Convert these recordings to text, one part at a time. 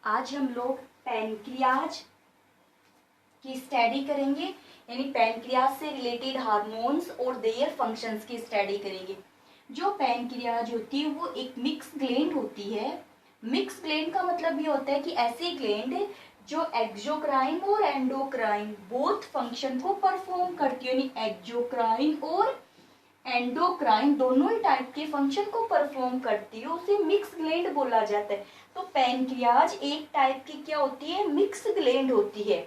आज हम लोग पैनक्रियाज की स्टडी करेंगे, यानी पैनक्रियाज से रिलेटेड हार्मोन्स और देयर फंक्शंस की स्टडी करेंगे। जो पैनक्रियाज होती है वो एक मिक्स ग्लैंड होती है। मिक्स ग्लैंड का मतलब ये होता है कि ऐसी ग्लैंड जो एक्सोक्राइन और एंडोक्राइन बोथ फंक्शन को परफॉर्म करती है, यानी एक्सोक्राइन और एंडोक्राइन दोनों ही टाइप के फंक्शन को परफॉर्म करती है, उसे मिक्स ग्लैंड बोला जाता है। तो पैनक्रियाज एक टाइप की क्या होती है, मिक्स ग्लैंड होती है।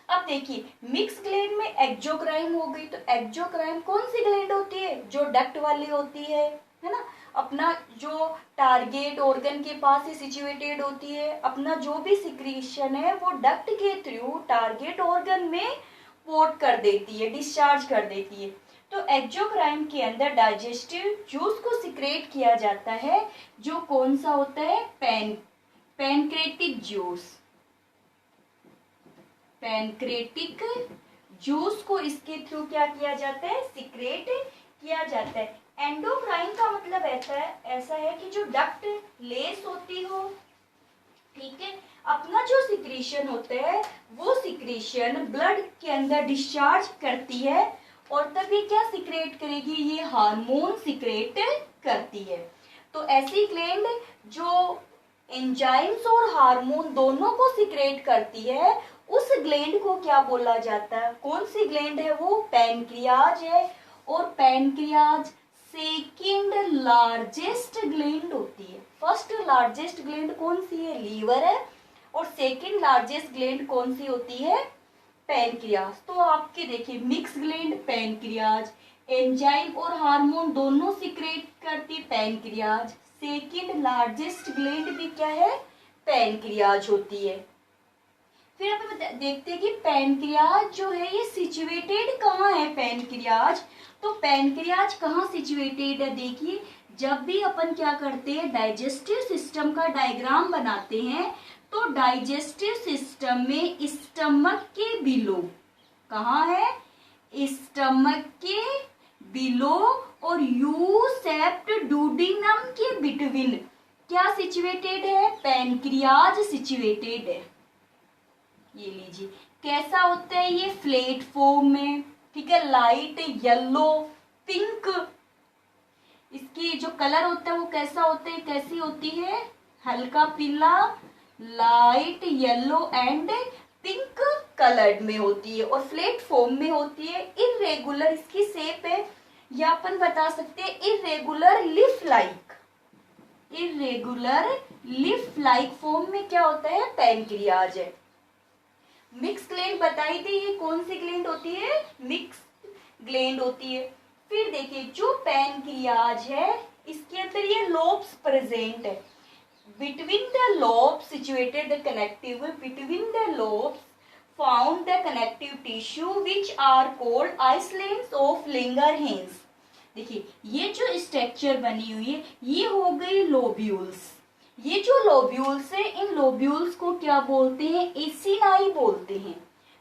अब देखिए, मिक्स ग्लैंड में एक्सोक्राइन हो गई, तो एक्सोक्राइन कौन सी ग्लैंड होती है, जो डक्ट वाली होती है ना, अपना जो टारगेट ऑर्गन के पास ही सिचुएटेड होती है। अपना जो भी सिक्रीशन है वो डक्ट के थ्रू टारगेट ऑर्गन में पोर्ट कर देती है, डिस्चार्ज कर देती है। तो एक्सोक्राइन के अंदर डाइजेस्टिव जूस को सिक्रेट किया जाता है, जो कौन सा होता है, पैनक्रेटिक जूस। पैनक्रेटिक जूस को इसके थ्रू क्या किया जाता है, सिक्रेट किया जाता है। एंडोक्राइन का मतलब ऐसा है कि जो डक्ट लेस होती हो, ठीक है, अपना जो सिक्रीशन होता है वो सिक्रीशन ब्लड के अंदर डिस्चार्ज करती है और तभी क्या सिक्रेट करेगी, ये हार्मोन सिक्रेट करती है। तो ऐसी ग्लैंड जो एंजाइम्स और हार्मोन दोनों को सिक्रेट करती है, उस ग्लैंड को क्या बोला जाता है, कौन सी ग्लैंड है वो, पैनक्रियाज है। और पैनक्रियाज सेकंड लार्जेस्ट ग्लैंड होती है। फर्स्ट लार्जेस्ट ग्लैंड कौन सी है, लीवर है, और सेकंड लार्जेस्ट ग्लैंड कौन सी होती है, पैनक्रियाज। तो आपके देखिए, मिक्स ग्लैंड पैनक्रियाज, एंजाइम और हार्मोन दोनों सिक्रेट करती पैनक्रियाज, सेकंड लार्जेस्ट ग्लैंड भी क्या है, पैनक्रियाज होती है। फिर अपन देखते हैं कि पैनक्रियाज जो है ये सिचुएटेड कहाँ है, पैनक्रियाज। तो पैनक्रियाज कहाँ सिचुएटेड है, देखिए, जब भी अपन क्या करते हैं, डाइजेस्टिव सिस्टम का डायग्राम बनाते हैं, तो डाइजेस्टिव सिस्टम में स्टमक के बिलो, कहाँ है, स्टमक के बिलो और यू सेप्ट डूडिनम के बिटवीन क्या सिचुएटेड है, पैनक्रियाज सिचुएटेड है। ये लीजिए, कैसा होता है ये, फ्लैट फॉर्म में, ठीक है, लाइट येलो पिंक, इसकी जो कलर होता है वो कैसा होता है, कैसी होती है, हल्का पीला, light yellow and pink coloured में होती है और फ्लैट फॉर्म में होती है। इरेगुलर इसकी शेप है, या अपन बता सकते हैं irregular leaf like, irregular leaf like form में क्या होता है, पैनक्रियाज है। मिक्स ग्लैंड बताई थी, ये कौन सी ग्लैंड होती है, मिक्स ग्लैंड होती है। फिर देखिए, जो पैनक्रियाज है इसके अंदर ये लोब्स प्रेजेंट है। Between the lobes situated the connective, between the lobes found the connective tissue which are called islands of Langerhans. देखिए, ये जो स्ट्रक्चर बनी हुई है ये हो गई लोब्यूल्स। ये जो लोब्यूल्स है, इन लोब्यूल्स को क्या बोलते हैं, एसिनाई बोलते हैं।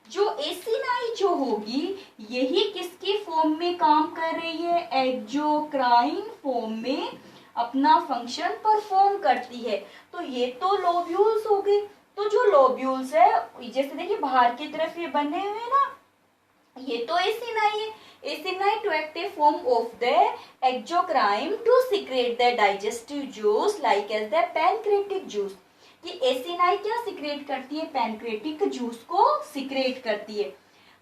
जो एसिनाई जो होगी यही किसकी फॉर्म में काम कर रही है, एक्सोक्राइन फॉर्म में अपना फंक्शन परफॉर्म करती है। तो ये तो लोब्यूल्स हो गए। तो जो लोब्यूल्स है, जैसे देखिए बाहर की तरफ ये बने हुए हैं ना, ये तो एसिनाई है। Acini to active form of the exocrine to secrete the digestive juice like as the pancreatic juice. ये एसिनाई क्या सिक्रेट करती है, पैनक्रेटिक जूस को सिक्रेट करती है।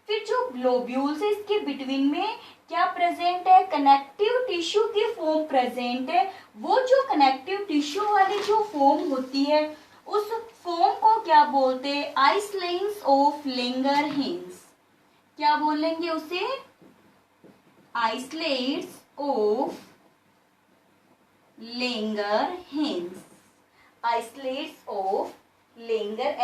फिर जो ग्लोब्यूल्स है इसके बिटवीन में क्या प्रेजेंट है, कनेक्टिव टिश्यू की फॉर्म प्रेजेंट है। वो जो कनेक्टिव टिश्यू वाली जो फॉर्म होती है उस फॉर्म को क्या बोलते हैं, आइसलैंड्स ऑफ लैंगरहैंस। क्या बोलेंगे उसे, islands of Langerhans, islands of Langer,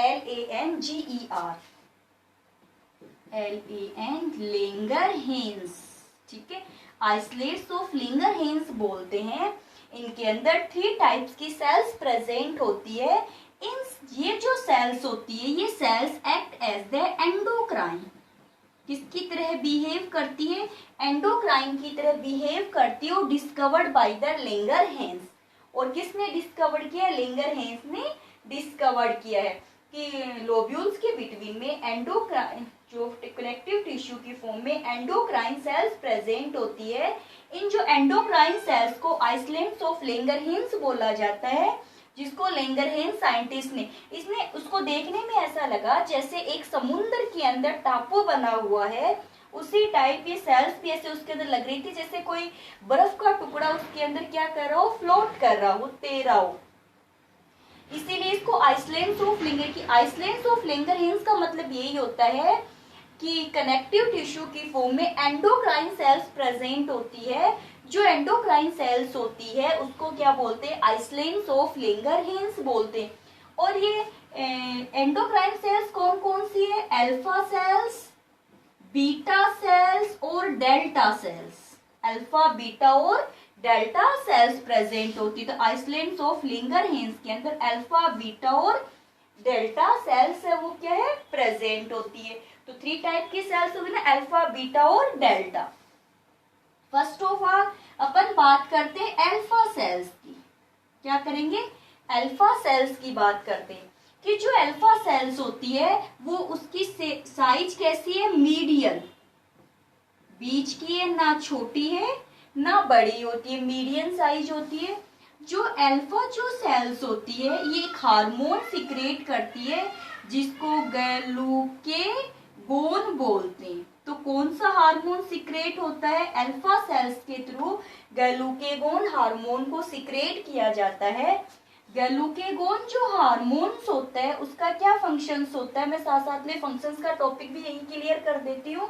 LANGER, Langerhans, ठीक है, आइसलैंड्स ऑफ लैंगरहैंस बोलते हैं। इनके अंदर 3 टाइप्स की सेल्स प्रेजेंट होती है। इन ये जो सेल्स होती है ये cells act as the endocrine, किसकी तरह बिहेव करती है, एंडोक्राइन की तरह बिहेव करती है, और डिस्कवर्ड बाय द लैंगरहैंस। और किसने डिस्कवर किया, लैंगरहैंस ने डिस्कवर्ड किया है कि लोब्यूल्स के बिटवीन में एंडोक्राइन जो कनेक्टिव टिश्यू की फॉर्म में एंडोक्राइन सेल्स प्रेजेंट होती है। इन जो एंडोक्राइन सेल्स को आइसलैंड्स ऑफ लैंगरहैंस बोला जाता है, जिसको लैंगरहैंस साइंटिस्ट ने इसने उसको देखने में ऐसा लगा जैसे एक समुद्र के अंदर टापू बना हुआ है, उसी टाइप ये सेल्स भी ऐसे उसके अंदर लग रही थी जैसे कोई बर्फ का टुकड़ा उसके अंदर क्या कर रहा हो, फ्लोट कर रहा हो, तैर रहा हो। इसीलिए इसको आइसलैंड्स ऑफ लैंगरहैंस का मतलब यही होता है कि कनेक्टिव टिश्यू की फॉर्म में एंडोक्राइन सेल्स प्रेजेंट होती है। जो एंडोक्राइन सेल्स होती है उसको क्या बोलते हैं, आइसलैंड्स ऑफ लैंगरहैंस बोलते हैं। और ये एंडोक्राइन सेल्स कौन कौन सी है, अल्फा सेल्स, बीटा सेल्स और डेल्टा सेल्स। अल्फा, बीटा और डेल्टा सेल्स प्रेजेंट होती है। तो आइसलैंड्स ऑफ लैंगरहैंस के अंदर अल्फा, बीटा और डेल्टा सेल्स है वो क्या है, प्रेजेंट होती है। तो 3 टाइप की सेल्स होगी ना, अल्फा, बीटा और डेल्टा। फर्स्ट ऑफ ऑल अपन बात करते हैं अल्फा सेल्स की। क्या करेंगे, अल्फा सेल्स की बात करते हैं कि जो अल्फा सेल्स होती है वो उसकी साइज कैसी है, मीडियम, बीच की है, ना छोटी है ना बड़ी होती है, मीडियम साइज होती है। जो अल्फा जो सेल्स होती है ये एक हार्मोन सिक्रेट करती है जिसको ग्लूकेगोन बोलते हैं। तो कौन सा हार्मोन सिक्रेट होता है, अल्फा सेल्स के थ्रू ग्लूकेगोन हार्मोन को सिक्रेट किया जाता है। ग्लूकेगोन जो हार्मोन्स होता है उसका क्या फंक्शंस होता है, मैं साथ साथ में फंक्शंस का टॉपिक भी यही क्लियर कर देती हूँ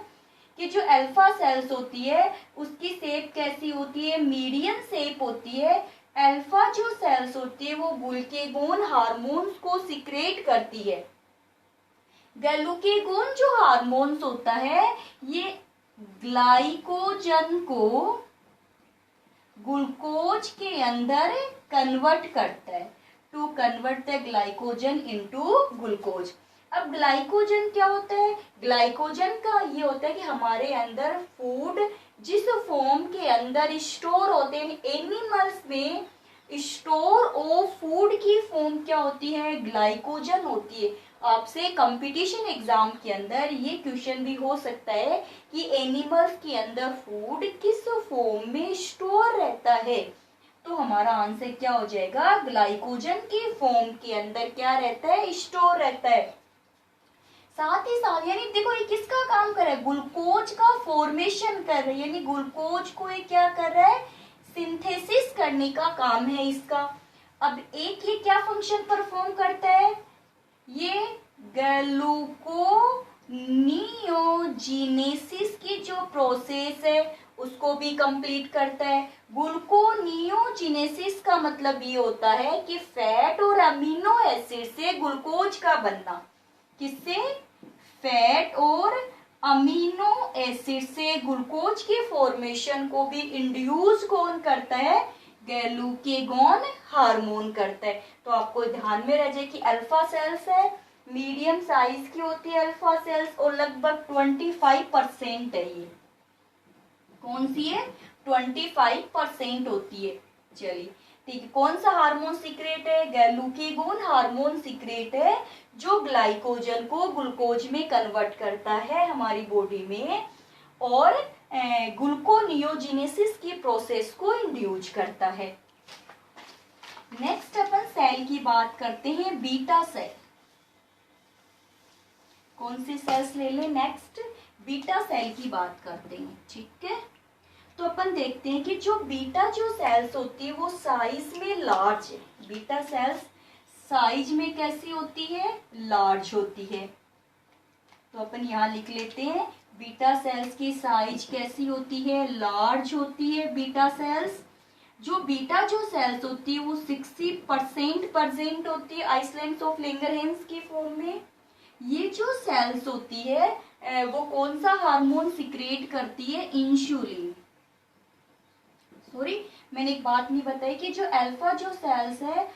कि जो अल्फा सेल्स होती है उसकी शेप कैसी होती है, मीडियम शेप होती है। अल्फा जो सेल्स होती है वो ग्लूकेगोन हार्मोन्स को सिक्रेट करती है। ग्लूकेगोन जो हार्मोन्स होता है ये ग्लाइकोजन को ग्लूकोज के अंदर कन्वर्ट करता है, to convert the glycogen into glucose. अब ग्लाइकोजन क्या होता है, ग्लाइकोजन का ये होता है कि हमारे अंदर फूड जिस फॉर्म के अंदर स्टोर होते हैं, एनिमल्स में स्टोर ऑफ फूड की फॉर्म क्या होती है, ग्लाइकोजन होती है। आपसे कंपटीशन एग्जाम के अंदर ये क्वेश्चन भी हो सकता है कि एनिमल्स के अंदर फूड किस फॉर्म में स्टोर रहता है, तो हमारा आंसर क्या हो जाएगा, ग्लाइकोजन की फॉर्म के अंदर क्या रहता है, स्टोर रहता है। साथ ही साथ यानी देखो ये किसका काम कर रहा है, ग्लूकोज का फॉर्मेशन कर रहा है, यानी ग्लूकोज को ये क्या कर रहा है, सिंथेसिस करने का काम है इसका। अब एक ये क्या फंक्शन परफॉर्म करता है, ये ग्लूकोनियोजिनेसिस की जो प्रोसेस है उसको भी कंप्लीट करता है। ग्लूकोनियोजिनेसिस का मतलब ये होता है कि फैट और अमीनो एसिड से ग्लूकोज का बनना, किससे, फैट और अमीनो एसिड से ग्लूकोज के फॉर्मेशन को भी इंड्यूस कौन करता है, ग्लूकेगोन हार्मोन करता है। तो आपको ध्यान में रह जाए कि अल्फा सेल्स है, मीडियम साइज की होती है अल्फा सेल्स और लगभग 25% है, ये कौन सी है, 25% होती है। चलिए ठीक है, कौन सा हार्मोन सीक्रेट है, ग्लूकेगोन हार्मोन सीक्रेट है जो ग्लाइकोजन को ग्लूकोज में कन्वर्ट करता है हमारी बॉडी में और ग्लूकोनियोजिनेसिस की प्रोसेस को इंड्यूस करता है। नेक्स्ट अपन सेल की बात करते हैं, बीटा सेल। कौन सी सेल्स ले लें, नेक्स्ट बीटा सेल की बात करते हैं, ठीक है। तो अपन देखते हैं कि जो बीटा जो सेल्स होती है वो साइज में लार्ज है, बीटा सेल्स साइज में कैसी होती है, लार्ज होती है। तो अपन यहाँ लिख लेते हैं बीटा सेल्स की साइज कैसी होती है, लार्ज होती है बीटा सेल्स। जो बीटा जो सेल्स होती है वो 60% प्रेजेंट होती है आइसलैंड्स ऑफ लैंगरहैंस की फॉर्म में। ये जो सेल्स होती है वो कौन सा हार्मोन सिक्रेट करती है, इंसुलिन। सॉरी मैंने एक बात नहीं बताई कि जो अल्फा जो सेल्स है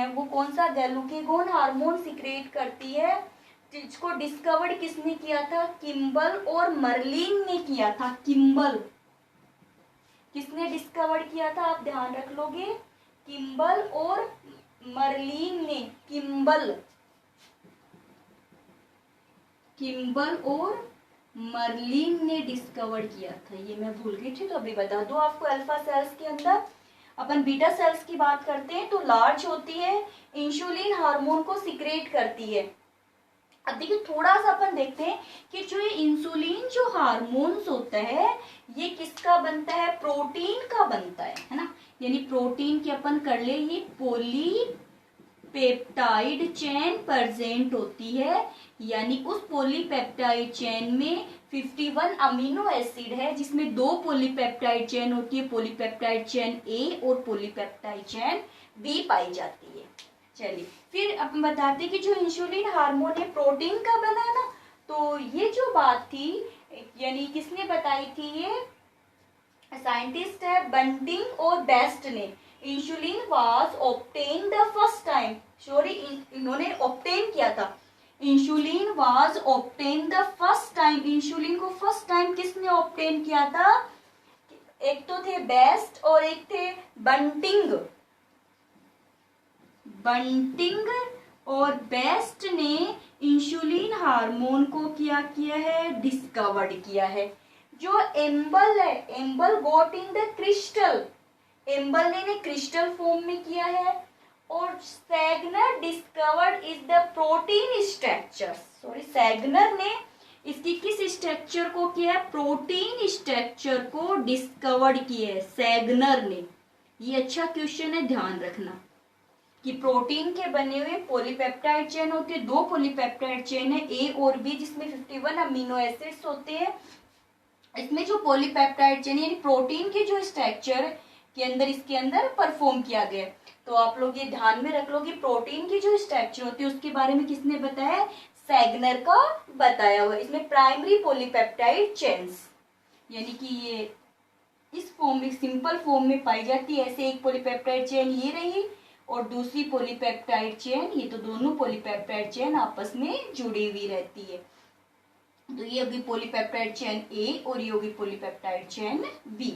वो कौन सा ग्लूकेगोन हार्मोन सिक्रेट करती है, जिसको डिस्कवर्ड किसने किया था, किम्बल और मर्लिन ने किया था। किम्बल किसने डिस्कवर्ड किया था, आप ध्यान रख लोगे, किम्बल और मर्लिन ने किम्बल और मर्लिन ने डिस्कवर किया था। ये मैं भूल गई थी तो अभी बता दूं आपको। अल्फा सेल्स के अंदर अपन बीटा सेल्स की बात करते हैं तो लार्ज होती है, इंसुलिन हार्मोन को सिक्रेट करती है। अब देखिए थोड़ा सा अपन देखते हैं कि जो ये इंसुलिन जो हार्मोन्स होता है ये किसका बनता है, प्रोटीन का बनता है ना। यानी प्रोटीन की अपन कर ले ये पॉलीपेप्टाइड चेन प्रेजेंट होती है, यानी उस पॉलीपेप्टाइड चेन में 51 अमीनो एसिड है जिसमें 2 पॉलीपेप्टाइड चेन होती है, पॉलीपेप्टाइड चेन ए और पॉलीपेप्टाइड चेन बी पाई जाती है। चलिए फिर अपन बताते हैं कि जो इंसुलिन हार्मोन है प्रोटीन का बना है ना, तो ये जो बात थी यानी किसने बताई थी, ये साइंटिस्ट है बंटिंग और बेस्ट ने। Insulin was obtain the first time, sorry इन्होंने ऑब्टेन किया था। Insulin was obtain the first time, insulin को फर्स्ट टाइम किसने ऑब्टेन किया था, एक तो थे बेस्ट और एक थे बंटिंग और बेस्ट ने इंसुलिन हार्मोन को किया है, डिस्कवर्ड किया है। जो एम्बल है, Amble got in the crystal, Amble ने क्रिस्टल फॉर्म में किया है। और Sanger discovered is the protein structure, sorry Sanger ने इसकी किस स्ट्रक्चर को किया है, प्रोटीन स्ट्रक्चर को डिस्कवर्ड किया है सैगनर ने। ये अच्छा क्वेश्चन है, ध्यान रखना कि प्रोटीन के बने हुए पॉलीपेप्टाइड चेन होती है, 2 पॉलीपेप्टाइड चेन है ए और बी जिसमें 51 अमीनो एसिड्स होते हैं। इसमें जो पॉलीपेप्टाइड चेन यानी प्रोटीन के जो स्ट्रक्चर के अंदर इसके अंदर परफॉर्म किया गया। तो आप लोग ये ध्यान में रख लो कि प्रोटीन की जो स्ट्रक्चर होती है उसके बारे में किसने बताया, सैगनर का बताया हुआ। इसमें प्राइमरी पॉलीपेप्टाइड चेन्स यानी कि ये इस फॉर्म में सिंपल फॉर्म में पाई जाती है। ऐसे एक पॉलीपेप्टाइड चेन ये रही और दूसरी पॉलीपेप्टाइड चेन, ये तो दोनों पॉलीपेप्टाइड चेन आपस में जुड़ी हुई रहती है। तो ये होगी पॉलीपेप्टाइड चेन ए और ये होगी पॉलीपेप्टाइड चेन बी।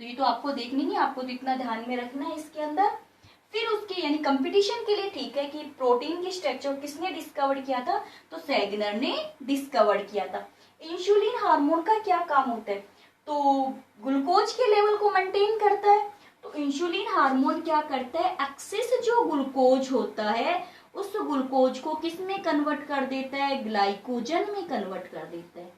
तो ये तो आपको देखनी नहीं, आपको तो इतना ध्यान में रखना है इसके अंदर। फिर उसके यानी कंपटीशन के लिए ठीक है कि प्रोटीन की स्ट्रक्चर किसने डिस्कवर किया था, तो सैगनर ने डिस्कवर किया था। इंसुलिन हार्मोन का क्या काम होता है, तो ग्लूकोज के लेवल को मेंटेन करता है। तो इंसुलिन हार्मोन क्या करता है, एक्सेस जो ग्लूकोज होता है उस ग्लूकोज को किस में कन्वर्ट कर देता है, ग्लाइकोजन में कन्वर्ट कर देता है।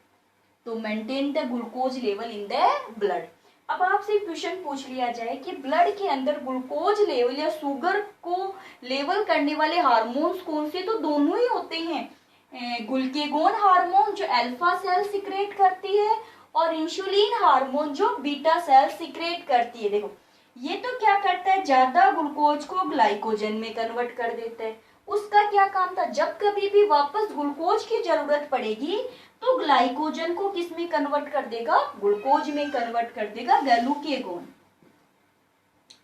तो maintain the glucose level in the blood. अब आपसे क्वेश्चन पूछ लिया जाए कि ब्लड के अंदर ग्लूकोज लेवल या शुगर को लेवल करने वाले हार्मोन्स कौन से, तो दोनों ही होते हैं। ग्लूकेगोन हार्मोन जो अल्फा सेल सिक्रेट करती है और इंसुलिन हार्मोन जो बीटा सेल सिक्रेट करती है। देखो ये तो क्या करता है, ज्यादा ग्लूकोज को ग्लाइकोजन में कन्वर्ट कर देता है। उसका क्या काम था, जब कभी भी वापस ग्लूकोज की जरूरत पड़ेगी तो ग्लाइकोजन को किस में कन्वर्ट कर देगा, ग्लूकोज में कन्वर्ट कर देगा, ग्लूकेगोन।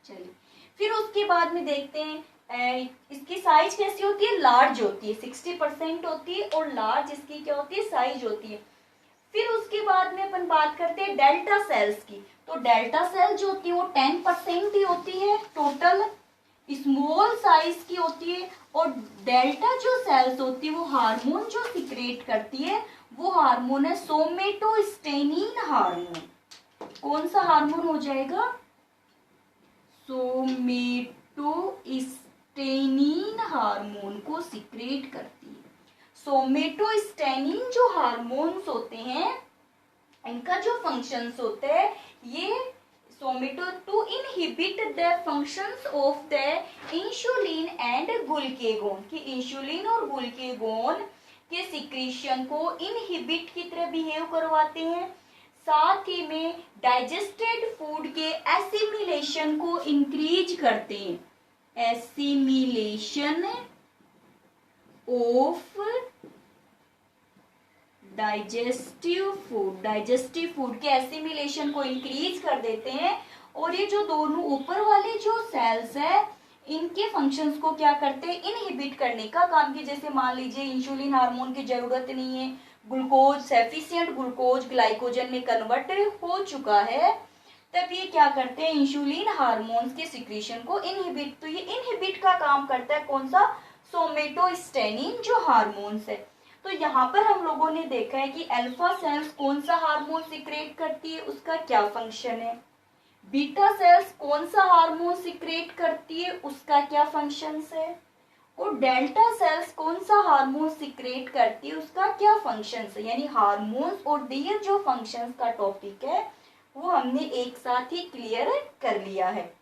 चलिए फिर उसके बाद में देखते हैं इसकी साइज कैसी होती है, लार्ज होती है, 60% होती है और लार्ज इसकी क्या होती है, साइज होती है। फिर उसके बाद में अपन बात करते हैं डेल्टा सेल्स की। तो डेल्टा सेल जो होती है वो 10% ही होती है टोटल, स्मॉल साइज की होती है। और डेल्टा जो सेल्स होती है वो हार्मोन जो सिक्रेट करती है वो हार्मोन है सोमेटोस्टेनिन हार्मोन। कौन सा हार्मोन हो जाएगा, सोमेटोस्टेनिन हार्मोन को सिक्रेट करती है। सोमेटोस्टेनिन जो हार्मोन्स होते हैं इनका जो फंक्शंस होते हैं ये सोमेटो to inhibit the functions of the insulin and glucagon, कि इंसुलिन और ग्लूकेगोन के सिक्रीशन को इनहिबिट की तरह बिहेव करवाते हैं। साथ ही में डाइजेस्टेड फूड के एसिमिलेशन को इंक्रीज करते हैं, एसिमिलेशन ऑफ डाइजेस्टिव फूड के एसिमिलेशन को इंक्रीज कर देते हैं। और ये जो दोनों ऊपर वाले जो सेल्स है इनके फंक्शंस को क्या करते हैं, इनहिबिट करने का काम की। जैसे मान लीजिए इंसुलिन हार्मोन की जरूरत नहीं है, ग्लूकोज सफिशिएंट ग्लूकोज ग्लाइकोजन में कन्वर्ट हो चुका है, तब ये क्या करते हैं, इंसुलिन हार्मोन्स के सिक्रीशन को इनहिबिट, तो ये इनहिबिट का काम करता है कौन सा, सोमेटोस्टेनिन जो हार्मोन्स है। तो यहाँ पर हम लोगों ने देखा है कि अल्फा सेल्स कौन सा हार्मोन सिक्रेट करती है, उसका क्या फंक्शन है, बीटा सेल्स कौन सा हार्मोन सिक्रेट करती है, उसका क्या फंक्शन है, और डेल्टा सेल्स कौन सा हार्मोन सिक्रेट करती है, उसका क्या फंक्शन है। यानी हार्मोन्स और दिए जो फंक्शंस का टॉपिक है वो हमने एक साथ ही क्लियर कर लिया है।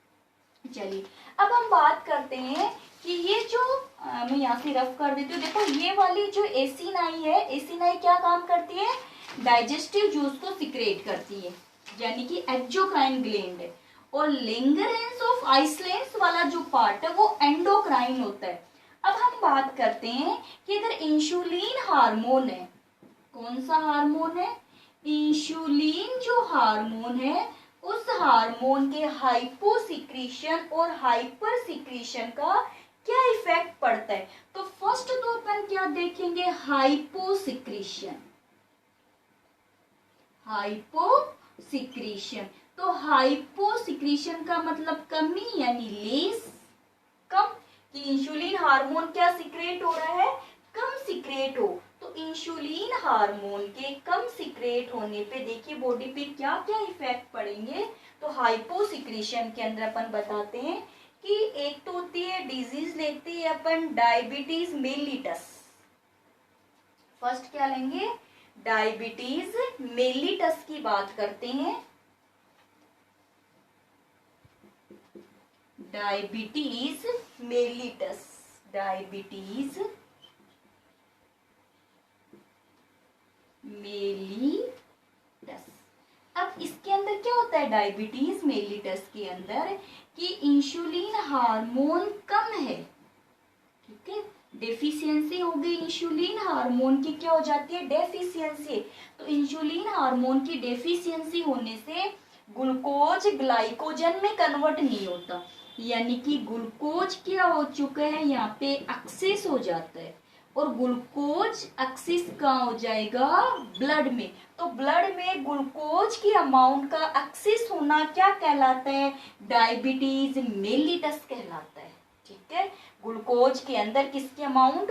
चलिए अब हम बात करते हैं कि ये जो मैं यहाँ से रफ कर देती हूँ, देखो ये वाली जो एसिनाई है, एसिनाई क्या काम करती है, डाइजेस्टिव जूस को सिक्रेट करती है, यानी कि एक्सोक्राइन ग्लैंड है। और लिंगरेंस ऑफ आइसलेंस वाला जो पार्ट है वो एंडोक्राइन होता है। अब हम बात करते हैं कि अगर इंसुलिन हार्मोन है, कौन सा हार्मोन है, इंसुलिन जो हार्मोन है उस हार्मोन के हाइपोसिक्रीशन और हाइपर सिक्रीशन का क्या इफेक्ट पड़ता है। तो फर्स्ट तो अपन क्या देखेंगे, हाइपोसिक्रीशन, हाइपोसिक्रीशन। तो हाइपोसिक्रीशन का मतलब कमी यानी लेस, कम, कि इंसुलिन हार्मोन क्या सिक्रेट हो रहा है, कम सिक्रेट हो। तो इंसुलिन हार्मोन के कम सिक्रेट होने पे देखिए बॉडी पे क्या क्या इफेक्ट पड़ेंगे। तो हाइपोसिक्रीशन के अंदर अपन बताते हैं कि एक तो होती है डिजीज लेते हैं अपन डायबिटीज मेलिटस। फर्स्ट क्या लेंगे, डायबिटीज मेलिटस की बात करते हैं। Diabetes mellitus, diabetes mellitus. अब इसके अंदर क्या होता है डायबिटीज मेलिटस के अंदर, कि इंसुलिन हार्मोन कम है, ठीक है, डेफिशिएंसी हो गई, इंसुलिन हार्मोन की क्या हो जाती है, डेफिशिएंसी। तो इंसुलिन हार्मोन की डेफिशिएंसी होने से ग्लूकोज ग्लाइकोजन में कन्वर्ट नहीं होता, यानी कि ग्लूकोज क्या हो चुका है यहाँ पे एक्सेस हो जाता है, और ग्लूकोज एक्सेस कहाँ हो जाएगा, ब्लड में। तो ब्लड में ग्लूकोज की अमाउंट का एक्सेस होना क्या कहलाता है, डायबिटीज मेलिटस कहलाता है, ठीक है। ग्लूकोज के अंदर किसकी अमाउंट,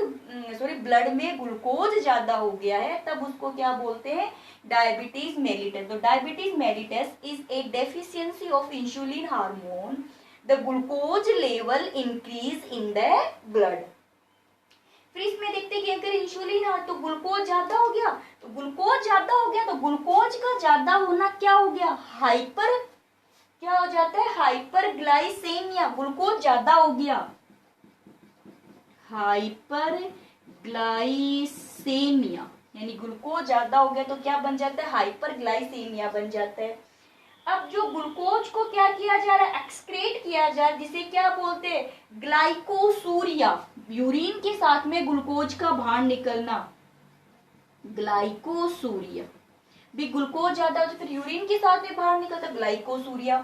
ब्लड में ग्लूकोज ज्यादा हो गया है, तब उसको क्या बोलते हैं, डायबिटीज मेलिटस। तो diabetes mellitus is a deficiency of insulin hormone, the glucose level increase in the blood. फिर इसमें देखते हैं कि अगर इंसुलिन है तो ग्लूकोज ज्यादा हो गया, तो ग्लूकोज ज्यादा हो गया, तो ग्लूकोज का ज्यादा होना क्या हो गया, हाइपर, क्या हो जाता है, हाइपर ग्लाइसेमिया, ग्लूकोज ज्यादा हो गया, हाइपर ग्लाइसेमिया, यानी ग्लूकोज ज्यादा हो गया तो क्या बन जाता है, हाइपर ग्लाइसेमिया बन जाता है। अब जो ग्लूकोज को क्या किया जा रहा है, एक्सक्रीट किया जा रहा है, जिसे क्या बोलते हैं, ग्लाइकोसूरिया, यूरिन के साथ में ग्लूकोज का बाहर निकलना, ग्लाइकोसूरिया। भी ग्लूकोज ज्यादा हो तो फिर यूरिन के साथ में बाहर निकलता, ग्लाइकोसूरिया,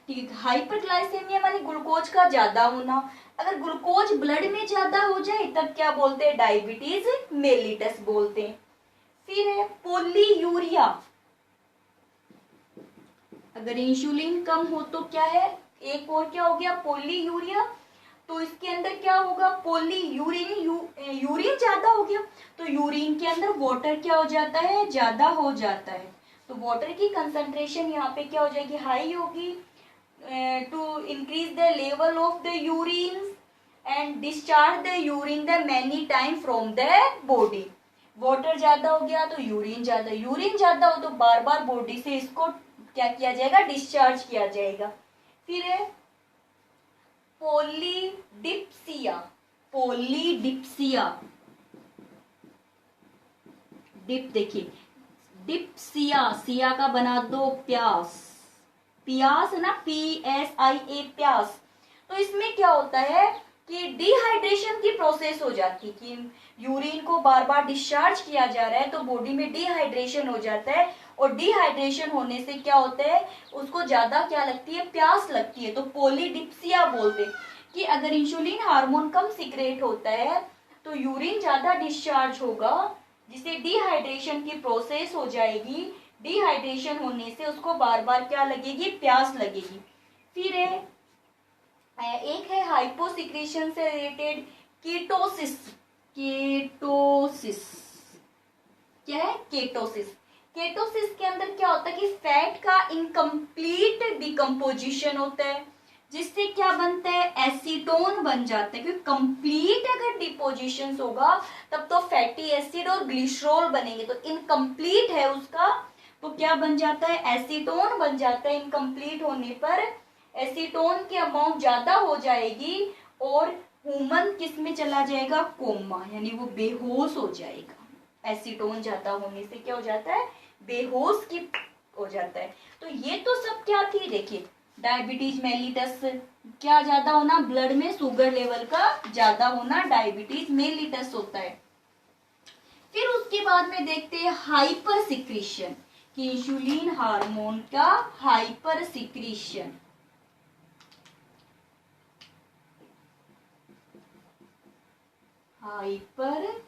ठीक है। हाइपरग्लाइसेमिया मानी ग्लूकोज का ज्यादा होना, अगर ग्लूकोज ब्लड में ज्यादा हो जाए तब क्या बोलते हैं, डायबिटीज मेलिटस बोलते हैं। फिर है पोलीयूरिया, अगर इंसुलिन कम हो तो क्या है, एक और क्या हो गया, पोलीयूरिया। तो इसके अंदर क्या होगा, यूरिन ज्यादा हो गया, तो यूरिन के अंदर वाटर क्या हो जाता है, ज्यादा हो जाता है, तो वाटर की कंसंट्रेशन यहाँ पे क्या हो जाएगी, हाई होगी, to increase the level of the urine and discharge the urine the many time from the body. Water ज्यादा हो गया तो यूरिन ज्यादा हो तो बार बार बॉडी से इसको क्या किया जाएगा, डिस्चार्ज किया जाएगा। फिर है पोलीडिप्सिया, पोलीडिप्सिया, डिप देखिए, डिप्सिया, सिया का बना दो प्यास, प्यास है ना, PSIA प्यास। तो इसमें क्या होता है कि डिहाइड्रेशन की प्रोसेस हो जाती है, कि यूरिन को बार बार डिस्चार्ज किया जा रहा है तो बॉडी में डिहाइड्रेशन हो जाता है, और डिहाइड्रेशन होने से क्या होता है, उसको ज्यादा क्या लगती है, प्यास लगती है, तो पोलीडिप्सिया बोलते हैं। कि अगर इंसुलिन हार्मोन कम सिक्रेट होता है तो यूरिन ज्यादा डिस्चार्ज होगा, जिससे डिहाइड्रेशन की प्रोसेस हो जाएगी, डिहाइड्रेशन होने से उसको बार बार क्या लगेगी, प्यास लगेगी। फिर एक है हाइपोसिक्रेशन से रिलेटेड कीटोसिस। कीटोसिस क्या है, केटोसिस। केटोसिस के अंदर क्या होता है कि फैट का इनकम्प्लीट डिकम्पोजिशन होता है, जिससे क्या बनता है, एसीटोन बन जाता है। क्योंकि कंप्लीट अगर डिपोजिशन होगा तब तो फैटी एसिड और ग्लिसरॉल बनेंगे, तो इनकम्प्लीट है उसका तो क्या बन जाता है, एसीटोन बन जाता है। इनकम्प्लीट होने पर एसीटोन की अमाउंट ज्यादा हो जाएगी और ह्यूमन किस में चला जाएगा, कोमा, यानी वो बेहोश हो जाएगा। एसीटोन ज्यादा होने से क्या हो जाता है, बेहोश की हो जाता है। तो ये तो सब क्या थी, देखिए डायबिटीज मेलिटस, क्या ज्यादा होना, ब्लड में शुगर लेवल का ज्यादा होना, डायबिटीज मेलिटस होता है। फिर उसके बाद में देखते हैं हाइपर सिक्रीशन, कि इंसुलिन हार्मोन का हाइपर सिक्रीशन। हाइपर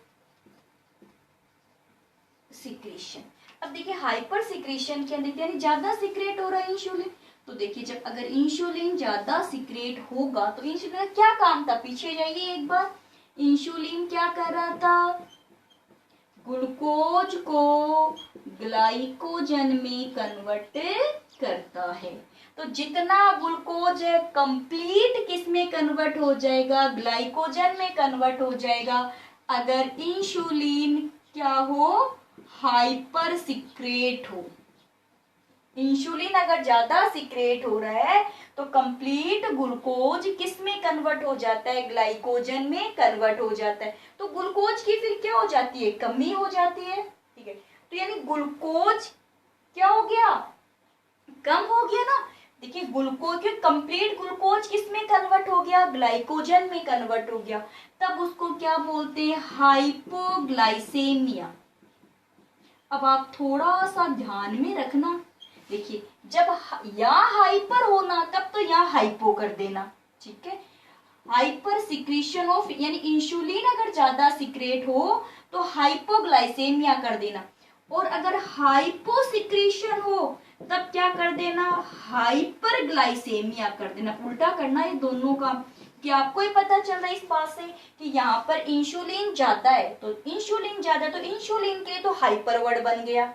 सिक्रीशन, अब देखिए हाइपर सिक्रीशन के अंदर यानी ज्यादा सिक्रेट हो रहा है इंसुलिन। तो देखिए जब अगर इंसुलिन ज्यादा सिक्रेट होगा तो इंसुलिन का क्या काम था, पीछे जाइए एक बार। इंसुलिन क्या कर रहा था, ग्लूकोज को ग्लाइकोजन में कन्वर्ट करता है। तो जितना ग्लूकोज है कंप्लीट किस में कन्वर्ट हो जाएगा, ग्लाइकोजन में कन्वर्ट हो जाएगा। अगर इंसुलिन क्या हो, हाइपर सिक्रेट हो। इंसुलिन अगर ज्यादा सिक्रेट हो रहा है तो कंप्लीट ग्लूकोज किस में कन्वर्ट हो जाता है, ग्लाइकोजन में कन्वर्ट हो जाता है। तो ग्लूकोज की फिर क्या हो जाती है, कमी हो जाती है। ठीक है, तो यानी ग्लूकोज क्या हो गया, कम हो गया ना। देखिए ग्लूकोज के कंप्लीट ग्लूकोज किस में कन्वर्ट हो गया, ग्लाइकोजन में कन्वर्ट हो गया। तब उसको क्या बोलते हैं, हाइपोग्लाइसेमिया। अब आप थोड़ा सा ध्यान में रखना, देखिए जब यहाँ हाइपर होना तब तो यहाँ हाइपो कर देना, ठीक है। हाइपर सिक्रीशन ऑफ यानी इंसुलिन अगर ज्यादा सिक्रेट हो तो हाइपोग्लाइसेमिया कर देना, और अगर हाइपो सिक्रीशन हो तब क्या कर देना, हाइपर ग्लाइसेमिया कर देना। उल्टा करना ये दोनों का। क्या आपको ही पता चल रहा है इस बात से कि यहाँ पर इंसुलिन ज्यादा है, तो इंसुलिन ज्यादा, तो इंसुलिन के लिए तो हाइपर वर्ड बन गया।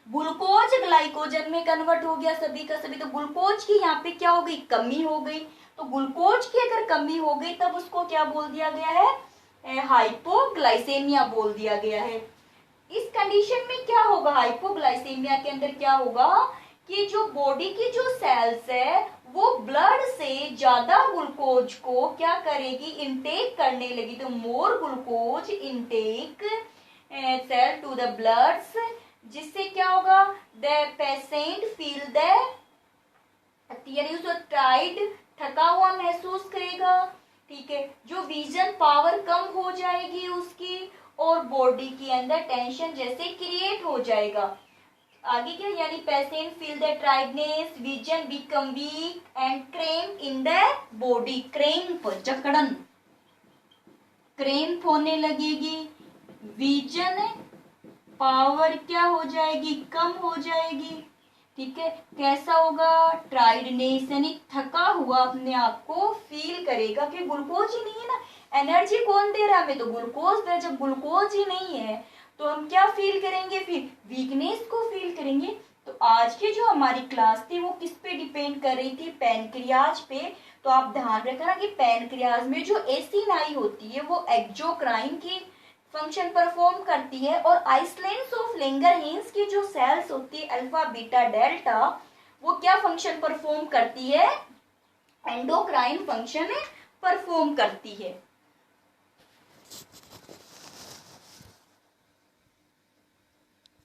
ग्लूकोज ग्लाइकोजन में कन्वर्ट हो गया सभी का सभी, तो ग्लूकोज की यहाँ पे क्या हो गई, कमी हो गई। तो ग्लूकोज की अगर कमी हो गई तब उसको क्या बोल दिया गया है, हाइपोग्लाइसेमिया बोल दिया गया है। इस कंडीशन में क्या होगा, हाइपोग्लाइसेमिया के अंदर क्या होगा कि जो बॉडी की जो सेल्स है वो ब्लड से ज्यादा ग्लूकोज को क्या करेगी, इनटेक करने लगी। तो more glucose intake cell to the bloods, जिससे क्या होगा, द पेशेंट फील द टाइड, थका हुआ महसूस करेगा। ठीक है, जो विजन पावर कम हो जाएगी उसकी, और बॉडी के अंदर टेंशन जैसे क्रिएट हो जाएगा। आगे क्या, यानी patient feel the टाइडनेस, vision become weak and cramp in the body. Cramp जकड़न, क्रैम्प होने लगेगी, विजन पावर क्या हो जाएगी, कम हो जाएगी। ठीक है, कैसा होगा, टायर्डनेस यानी थका हुआ अपने आप को फील करेगा, कि ग्लूकोज ही नहीं है ना, एनर्जी कौन दे रहा है हमें, तो ग्लूकोज दे। जब ग्लूकोज ही नहीं है तो हम क्या फील करेंगे, फिर वीकनेस को फील करेंगे। तो आज की जो हमारी क्लास थी वो किस पे डिपेंड कर रही थी, पैनक्रियाज पे। तो आप ध्यान रखना कि पैनक्रियाज में जो एसिनाई होती है वो एक्सोक्राइन की फंक्शन परफॉर्म करती है, और आइसलेंस ऑफ लैंगरहैंस की जो सेल्स होती है अल्फा बीटा डेल्टा, वो क्या फंक्शन परफॉर्म करती है, एंडोक्राइन फंक्शन परफॉर्म करती है।